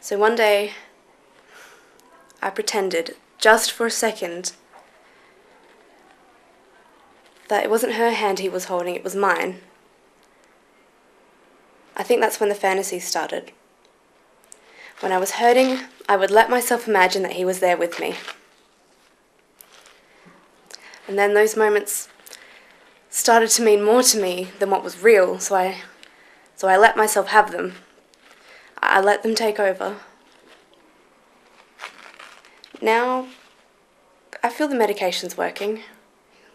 So one day, I pretended, just for a second, that it wasn't her hand he was holding, it was mine. I think that's when the fantasy started. When I was hurting, I would let myself imagine that he was there with me. And then those moments started to mean more to me than what was real, so I let myself have them. I let them take over. Now, I feel the medication's working.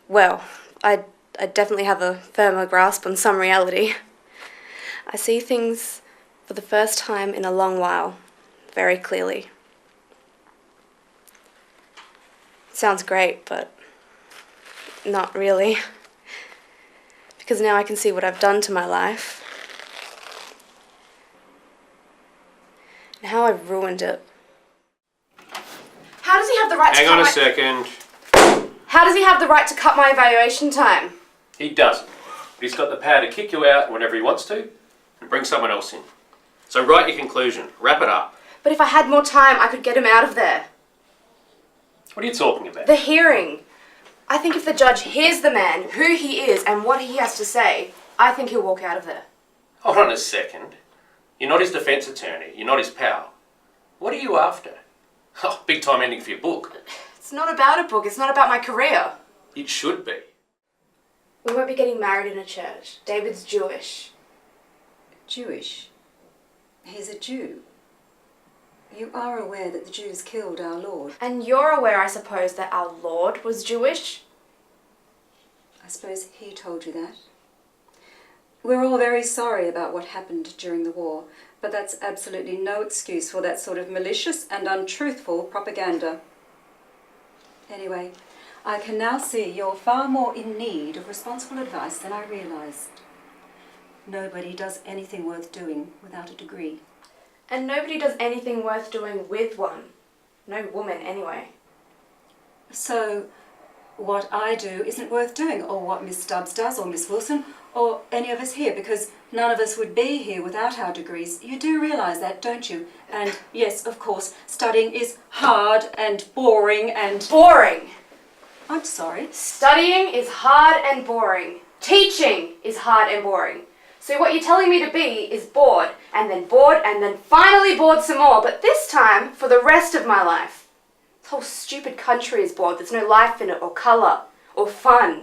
Well, I definitely have a firmer grasp on some reality. I see things for the first time in a long while, very clearly. Sounds great, but not really. Because now I can see what I've done to my life. And how I've ruined it. How does he have the right to cut Hang on a second. How does he have the right to cut my evaluation time? He doesn't. But he's got the power to kick you out whenever he wants to and bring someone else in. So write your conclusion. Wrap it up. But if I had more time, I could get him out of there. What are you talking about? The hearing. I think if the judge hears the man, who he is and what he has to say, I think he'll walk out of there. Hold on a second. You're not his defence attorney. You're not his pal. What are you after? Oh, big time ending for your book. It's not about a book. It's not about my career. It should be. We won't be getting married in a church. David's Jewish. Jewish? He's a Jew. You are aware that the Jews killed our Lord. And you're aware, I suppose, that our Lord was Jewish? I suppose he told you that. We're all very sorry about what happened during the war, but that's absolutely no excuse for that sort of malicious and untruthful propaganda. Anyway, I can now see you're far more in need of responsible advice than I realised. Nobody does anything worth doing without a degree. And nobody does anything worth doing with one. No woman, anyway. So, what I do isn't worth doing, or what Miss Stubbs does, or Miss Wilson, or any of us here, because none of us would be here without our degrees. You do realise that, don't you? And yes, of course, studying is hard and boring and... Boring! I'm sorry. Studying is hard and boring. Teaching is hard and boring. So what you're telling me to be is bored, and then finally bored some more, but this time for the rest of my life. This whole stupid country is bored. There's no life in it, or colour, or fun.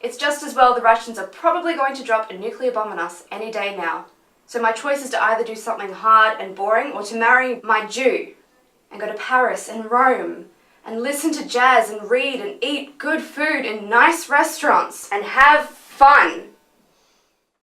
It's just as well the Russians are probably going to drop a nuclear bomb on us any day now. So my choice is to either do something hard and boring, or to marry my Jew, and go to Paris and Rome, and listen to jazz and read and eat good food in nice restaurants, and have fun.